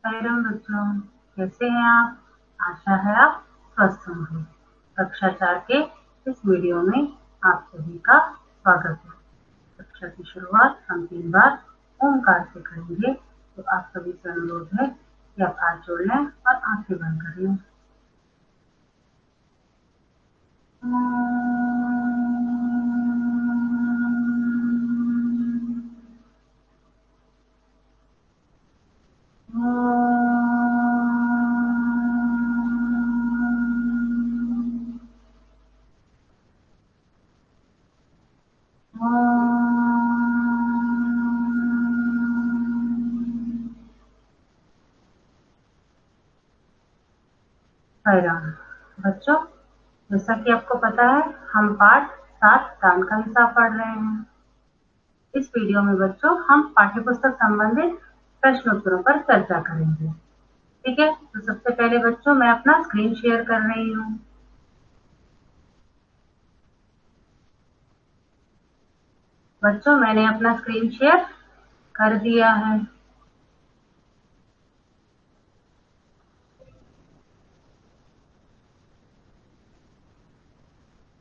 Hello बच्चों, कैसे हैं आप? आशा है आप स्वस्थ होंगे। कक्षा 4 के इस वीडियो में आप सभी का स्वागत है। कक्षा की शुरुआत हम 3 बार ओंकार से करेंगे, तो आप सभी से अनुरोध है कि आप हाथ जोड़ लें और आंखें बंद कर लें। हैरान बच्चों, जैसा कि आपको पता है, हम पाठ 7 दान का हिसाब पढ़ रहे हैं। इस वीडियो में बच्चों हम पाठ्यपुस्तक संबंधित प्रश्न उत्तरों पर चर्चा करेंगे। ठीक है, तो सबसे पहले बच्चों मैं अपना स्क्रीन शेयर कर रही हूँ। बच्चों मैंने अपना स्क्रीन शेयर कर दिया है।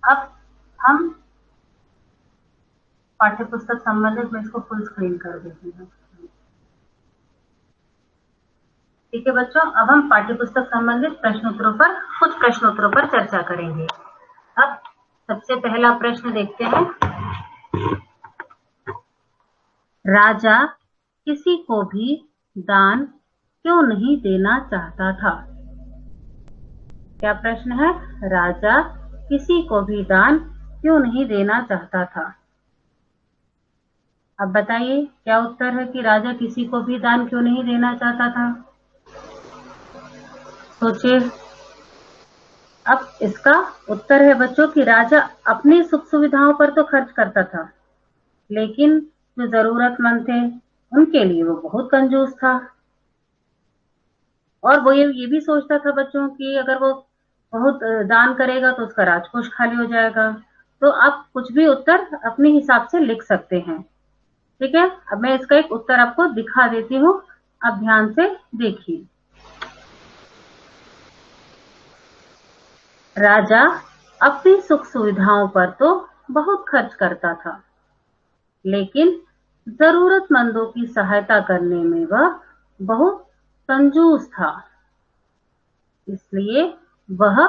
अब हम पाठ्यपुस्तक संबंधित, मैं इसको फुल स्क्रीन कर देती हूँ। ठीक है बच्चों, अब हम पाठ्यपुस्तक संबंधित प्रश्नोत्तरों पर, कुछ प्रश्नोत्तरों पर चर्चा करेंगे। अब सबसे पहला प्रश्न देखते हैं। राजा किसी को भी दान क्यों नहीं देना चाहता था? क्या प्रश्न है? राजा किसी को भी दान क्यों नहीं देना चाहता था? अब बताइए क्या उत्तर है कि राजा किसी को भी दान क्यों नहीं देना चाहता था? सोचिए। अब इसका उत्तर है बच्चों कि राजा अपनी सुख सुविधाओं पर तो खर्च करता था, लेकिन जो जरूरतमंद थे उनके लिए वो बहुत कंजूस था। और वो ये भी सोचता था बच्चों कि अगर वो बहुत दान करेगा तो उसका राजकोष खाली हो जाएगा। तो आप कुछ भी उत्तर अपने हिसाब से लिख सकते हैं। ठीक है, अब मैं इसका एक उत्तर आपको दिखा देती हूँ, आप ध्यान से देखिए। राजा अपनी सुख सुविधाओं पर तो बहुत खर्च करता था, लेकिन जरूरतमंदों की सहायता करने में वह बहुत कंजूस था। इसलिए वह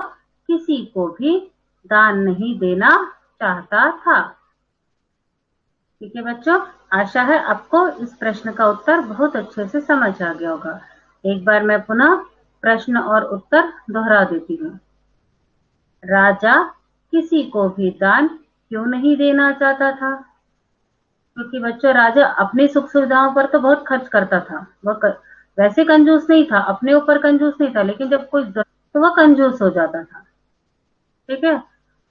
किसी को भी दान नहीं देना चाहता था। ठीक है बच्चों, आशा है आपको इस प्रश्न का उत्तर बहुत अच्छे से समझ आ गया होगा। एक बार मैं पुनः प्रश्न और उत्तर दोहरा देती हूँ। राजा किसी को भी दान क्यों नहीं देना चाहता था? क्योंकि बच्चों राजा अपनी सुख सुविधाओं पर तो बहुत खर्च करता था। वह वैसे कंजूस नहीं था, अपने ऊपर कंजूस नहीं था, लेकिन जब कोई तो वह कंजूस हो जाता था। ठीक है,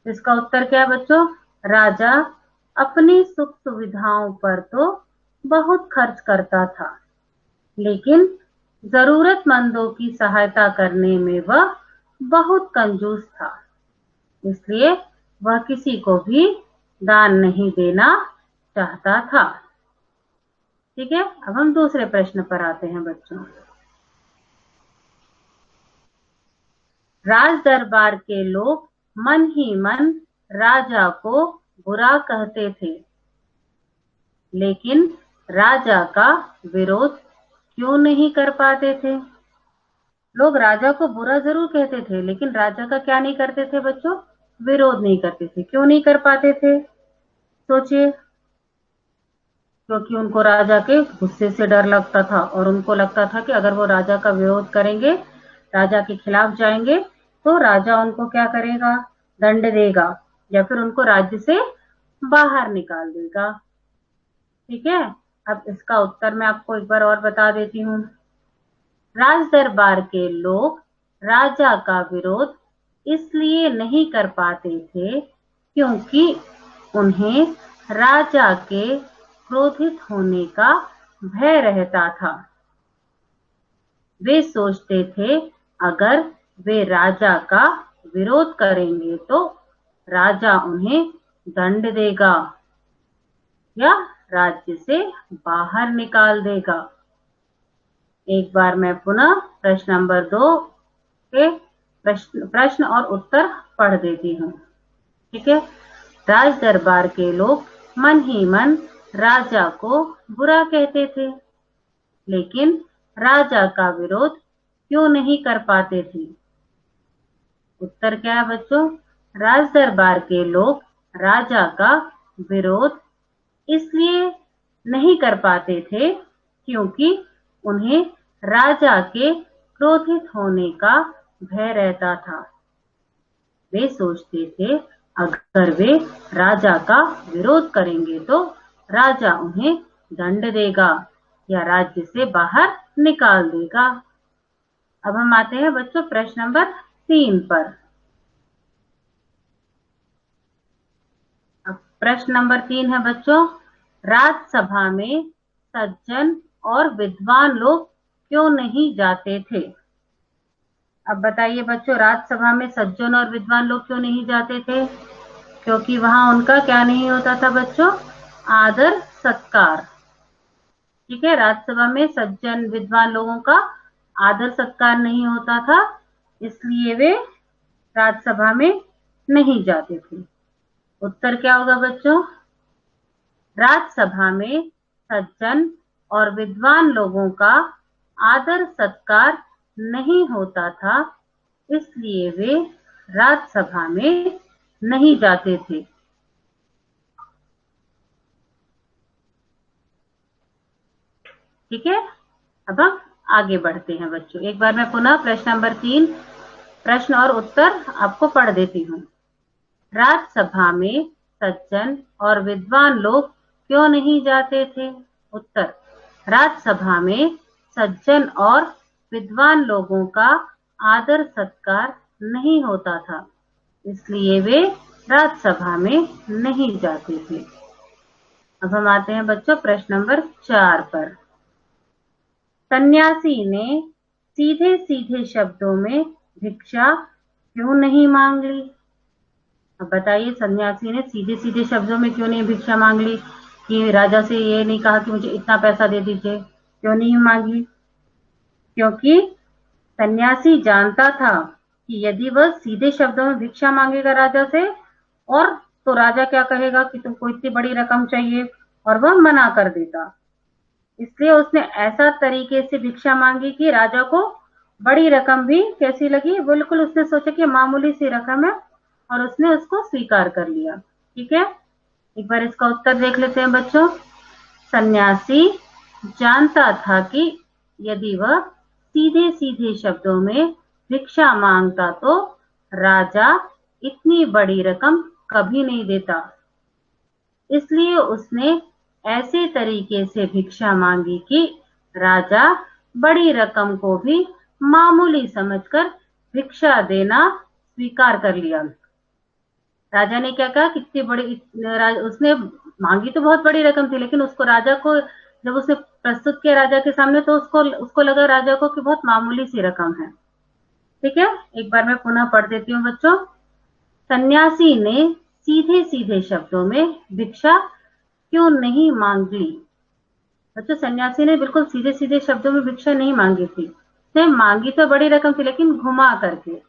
इसका उत्तर क्या है बच्चों? राजा अपनी सुख सुविधाओं पर तो बहुत खर्च करता था, लेकिन जरूरतमंदों की सहायता करने में वह बहुत कंजूस था। इसलिए वह किसी को भी दान नहीं देना चाहता था। ठीक है, अब हम दूसरे प्रश्न पर आते हैं बच्चों। राज दरबार के लोग मन ही मन राजा को बुरा कहते थे, लेकिन राजा का विरोध क्यों नहीं कर पाते थे? लोग राजा को बुरा जरूर कहते थे, लेकिन राजा का क्या नहीं करते थे बच्चों? विरोध नहीं करते थे। क्यों नहीं कर पाते थे? सोचिए। क्योंकि उनको राजा के गुस्से से डर लगता था, और उनको लगता था कि अगर वो राजा का विरोध करेंगे, राजा के खिलाफ जाएंगे, तो राजा उनको क्या करेगा? दंड देगा, या फिर उनको राज्य से बाहर निकाल देगा। ठीक है, अब इसका उत्तर मैं आपको एक बार और बता देती हूँ। राज दरबार के लोग राजा का विरोध इसलिए नहीं कर पाते थे क्योंकि उन्हें राजा के क्रोधित होने का भय रहता था। वे सोचते थे अगर वे राजा का विरोध करेंगे तो राजा उन्हें दंड देगा या राज्य से बाहर निकाल देगा। एक बार मैं पुनः प्रश्न नंबर 2 के प्रश्न और उत्तर पढ़ देती हूँ। ठीक है। राज दरबार के लोग मन ही मन राजा को बुरा कहते थे, लेकिन राजा का विरोध क्यों नहीं कर पाते थे? उत्तर क्या है बच्चों? राज दरबार के लोग राजा का विरोध इसलिए नहीं कर पाते थे क्योंकि उन्हें राजा के क्रोधित होने का भय रहता था। वे सोचते थे अगर वे राजा का विरोध करेंगे तो राजा उन्हें दंड देगा या राज्य से बाहर निकाल देगा। अब हम आते हैं बच्चों प्रश्न नंबर 3 पर। अब प्रश्न नंबर 3 है बच्चों, राजसभा में सज्जन और विद्वान लोग क्यों नहीं जाते थे? अब बताइए बच्चों, राज्यसभा में सज्जन और विद्वान लोग क्यों नहीं जाते थे? क्योंकि वहां उनका क्या नहीं होता था बच्चों? आदर सत्कार। ठीक है, राज्यसभा में सज्जन विद्वान लोगों का आदर सत्कार नहीं होता था, इसलिए वे राज्यसभा में नहीं जाते थे। उत्तर क्या होगा बच्चों? राज्यसभा में सज्जन और विद्वान लोगों का आदर सत्कार नहीं होता था, इसलिए वे राज्यसभा में नहीं जाते थे। ठीक है, अब हम आगे बढ़ते हैं बच्चों। एक बार मैं पुनः प्रश्न नंबर 3 प्रश्न और उत्तर आपको पढ़ देती हूँ। राज्यसभा में सज्जन और विद्वान लोग क्यों नहीं जाते थे? उत्तर, राज्यसभा में सज्जन और विद्वान लोगों का आदर सत्कार नहीं होता था, इसलिए वे राज्यसभा में नहीं जाते थे। अब हम आते हैं बच्चों प्रश्न नंबर 4 पर। सन्यासी ने सीधे सीधे शब्दों में भिक्षा क्यों नहीं मांग ली? अब बताइए, सन्यासी ने सीधे सीधे शब्दों में क्यों नहीं भिक्षा मांग ली? कि राजा से ये नहीं कहा कि मुझे इतना पैसा दे दीजिए, क्यों नहीं मांगी? क्योंकि सन्यासी जानता था कि यदि वह सीधे शब्दों में भिक्षा मांगेगा राजा से, और तो राजा क्या कहेगा कि तुमको इतनी बड़ी रकम चाहिए, और वह मना कर देता। इसलिए उसने ऐसा तरीके से भिक्षा मांगी कि राजा को बड़ी रकम भी कैसी लगी? बिल्कुल उसने सोचा कि मामूली सी रकम है, और उसने उसको स्वीकार कर लिया। ठीक है, एक बार इसका उत्तर देख लेते हैं बच्चों। सन्यासी जानता था कि यदि वह सीधे सीधे शब्दों में भिक्षा मांगता तो राजा इतनी बड़ी रकम कभी नहीं देता, इसलिए उसने ऐसे तरीके से भिक्षा मांगी कि राजा बड़ी रकम को भी मामूली समझकर भिक्षा देना स्वीकार कर लिया। राजा ने क्या कहा, कितनी बड़ी, उसने मांगी तो बहुत बड़ी रकम थी, लेकिन उसको राजा को जब उसने प्रस्तुत किया राजा के सामने तो उसको लगा राजा को कि बहुत मामूली सी रकम है। ठीक है, एक बार मैं पुनः पढ़ देती हूँ बच्चों। सन्यासी ने सीधे सीधे शब्दों में भिक्षा क्यों नहीं मांग ली? बच्चों, सन्यासी ने बिल्कुल सीधे सीधे शब्दों में भिक्षा नहीं मांगी थी। उसने मांगी तो बड़ी रकम थी, लेकिन घुमा करके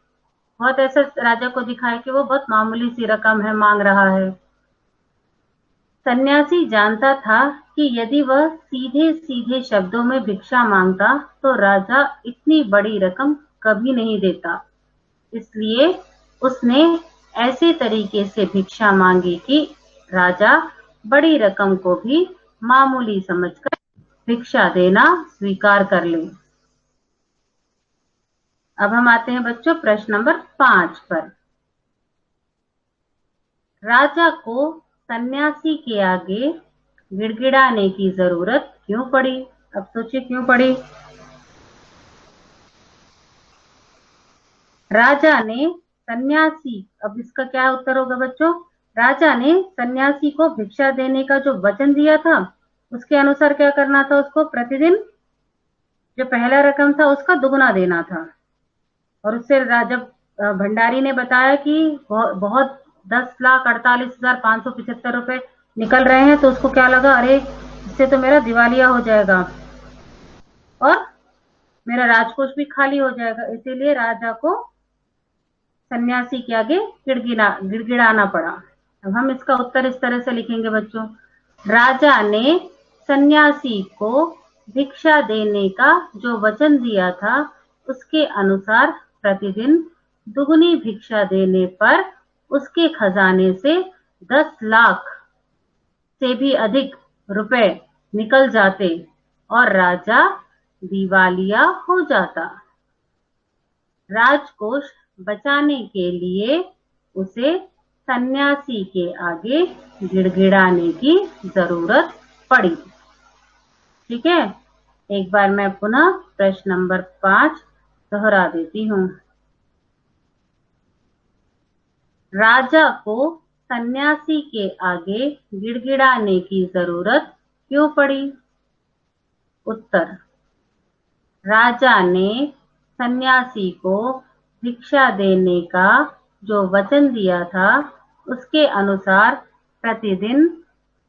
बहुत ऐसा राजा को दिखाया कि वो बहुत मामूली सी रकम है, मांग रहा है। सन्यासी जानता था कि यदि वह सीधे सीधे शब्दों में भिक्षा मांगता तो राजा इतनी बड़ी रकम कभी नहीं देता, इसलिए उसने ऐसे तरीके से भिक्षा मांगी कि राजा बड़ी रकम को भी मामूली समझकर भिक्षा देना स्वीकार कर ले। अब हम आते हैं बच्चों प्रश्न नंबर 5 पर। राजा को सन्यासी के आगे गिड़गिड़ाने की जरूरत क्यों पड़ी? अब सोचिए क्यों पड़ी? राजा ने सन्यासी, अब इसका क्या उत्तर होगा बच्चों? राजा ने सन्यासी को भिक्षा देने का जो वचन दिया था उसके अनुसार क्या करना था? उसको प्रतिदिन जो पहला रकम था उसका दुगुना देना था। और उससे राजा भंडारी ने बताया कि बहुत 10,48,575 रुपए निकल रहे हैं, तो उसको क्या लगा, अरे इससे तो मेरा दिवालिया हो जाएगा, और मेरा राजकोष भी खाली हो जाएगा, इसीलिए राजा को सन्यासी के आगे गिड़गिड़ाना पड़ा। अब हम इसका उत्तर इस तरह से लिखेंगे बच्चों, राजा ने सन्यासी को भिक्षा देने का जो वचन दिया था उसके अनुसार प्रतिदिन दुगनी भिक्षा देने पर उसके खजाने से 10 लाख से भी अधिक रुपए निकल जाते और राजा दिवालिया हो जाता। राजकोष बचाने के लिए उसे सन्यासी के आगे गिड़गिड़ाने की जरूरत पड़ी। ठीक है, एक बार मैं पुनः प्रश्न नंबर 5 दोहरा देती हूँ। राजा को सन्यासी के आगे गिड़गिड़ाने की जरूरत क्यों पड़ी? उत्तर, राजा ने सन्यासी को भिक्षा देने का जो वचन दिया था उसके अनुसार प्रतिदिन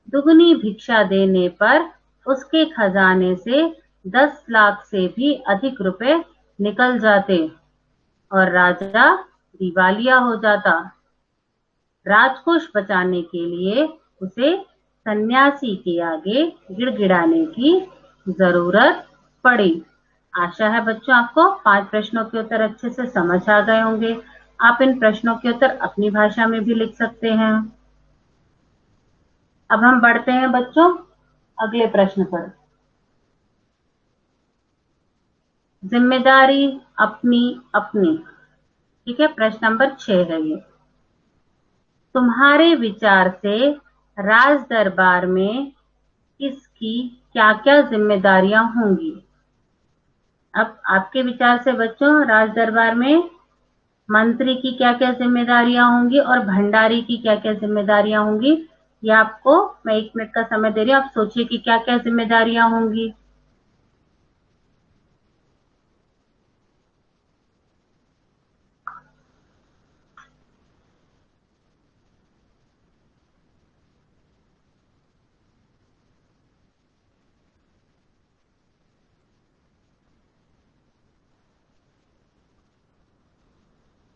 दुगनी भिक्षा देने पर उसके खजाने से 10 लाख से भी अधिक रुपए निकल जाते और राजा दिवालिया हो जाता। राजकोष बचाने के लिए उसे सन्यासी के आगे गिड़गिड़ाने की जरूरत पड़ी। आशा है बच्चों आपको 5 प्रश्नों के उत्तर अच्छे से समझ आ गए होंगे। आप इन प्रश्नों के उत्तर अपनी भाषा में भी लिख सकते हैं। अब हम बढ़ते हैं बच्चों अगले प्रश्न पर। जिम्मेदारी अपनी अपनी। ठीक है, प्रश्न नंबर 6 है ये। तुम्हारे विचार से राज दरबार में किसकी क्या क्या जिम्मेदारियां होंगी? अब आपके विचार से बच्चों राज दरबार में मंत्री की क्या क्या जिम्मेदारियां होंगी और भंडारी की क्या क्या जिम्मेदारियां होंगी, ये आपको मैं 1 मिनट का समय दे रही हूँ। आप सोचिए कि क्या क्या जिम्मेदारियां होंगी।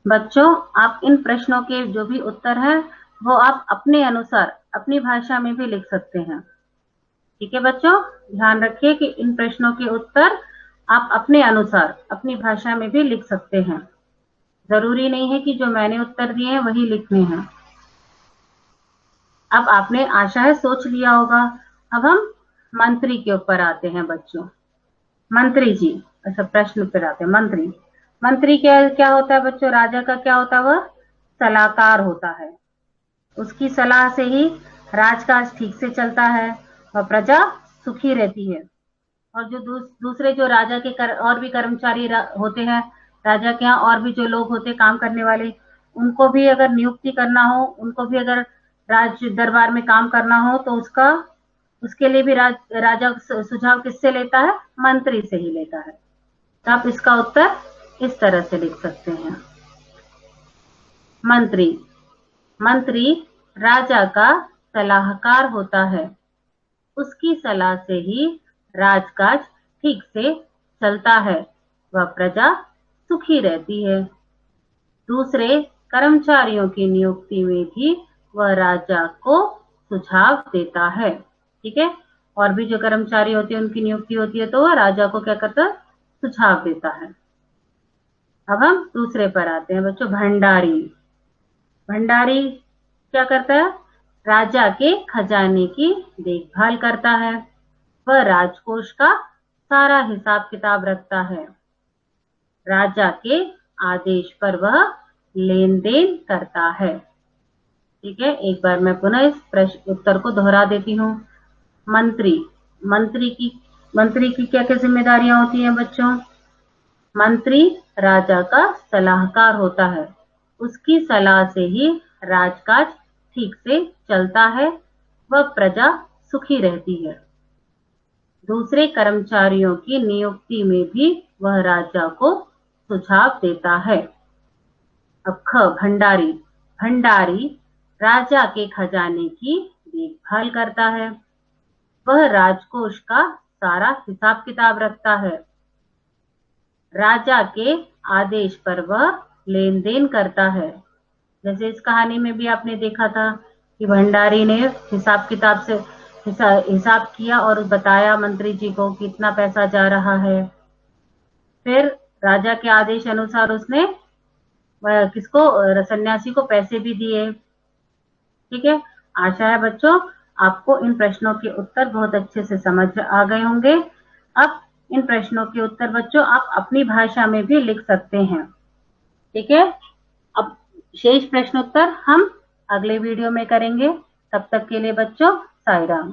बच्चों आप इन प्रश्नों के जो भी उत्तर हैं वो आप अपने अनुसार अपनी भाषा में भी लिख सकते हैं। ठीक है बच्चों, ध्यान रखिए कि इन प्रश्नों के उत्तर आप अपने अनुसार अपनी भाषा में भी लिख सकते हैं। जरूरी नहीं है कि जो मैंने उत्तर दिए हैं वही लिखने हैं। अब आपने आशा है सोच लिया होगा। अब हम मंत्री के ऊपर आते हैं बच्चों। मंत्री जी, अच्छा प्रश्न पर आते हैं। मंत्री, मंत्री क्या क्या होता है बच्चों? राजा का क्या होता है? वह सलाहकार होता है। उसकी सलाह से ही राजकाज ठीक से चलता है और प्रजा सुखी रहती है। और जो दूसरे जो राजा के और भी कर्मचारी होते हैं राजा के यहाँ, और भी जो लोग होते हैं काम करने वाले, उनको भी अगर नियुक्ति करना हो, उनको भी अगर राज दरबार में काम करना हो तो उसके लिए भी राजा सुझाव किससे लेता है? मंत्री से ही लेता है। तो आप इसका उत्तर इस तरह से लिख सकते हैं। मंत्री, मंत्री राजा का सलाहकार होता है। उसकी सलाह से ही राजकाज ठीक से चलता है, वह प्रजा सुखी रहती है। दूसरे कर्मचारियों की नियुक्ति में भी वह राजा को सुझाव देता है। ठीक है, और भी जो कर्मचारी होते हैं उनकी नियुक्ति होती है तो वह राजा को क्या करता है? सुझाव देता है। अब हम दूसरे पर आते हैं बच्चों, भंडारी। भंडारी क्या करता है? राजा के खजाने की देखभाल करता है। वह राजकोष का सारा हिसाब किताब रखता है। राजा के आदेश पर वह लेन देन करता है। ठीक है, एक बार मैं पुनः इस प्रश्न उत्तर को दोहरा देती हूँ। मंत्री, मंत्री की क्या क्या जिम्मेदारियां होती हैं बच्चों? मंत्री राजा का सलाहकार होता है। उसकी सलाह से ही राजकाज ठीक से चलता है, वह प्रजा सुखी रहती है। दूसरे कर्मचारियों की नियुक्ति में भी वह राजा को सुझाव देता है। अब ख, भंडारी। भंडारी राजा के खजाने की देखभाल करता है। वह राजकोष का सारा हिसाब किताब रखता है। राजा के आदेश पर वह लेन देन करता है। जैसे इस कहानी में भी आपने देखा था कि भंडारी ने हिसाब किताब से हिसाब किया और बताया मंत्री जी को कितना पैसा जा रहा है। फिर राजा के आदेश अनुसार उसने किसको, सन्यासी को पैसे भी दिए। ठीक है, आशा है बच्चों आपको इन प्रश्नों के उत्तर बहुत अच्छे से समझ आ गए होंगे। अब इन प्रश्नों के उत्तर बच्चों आप अपनी भाषा में भी लिख सकते हैं। ठीक है, अब शेष प्रश्नोत्तर हम अगले वीडियो में करेंगे। तब तक के लिए बच्चों साई राम।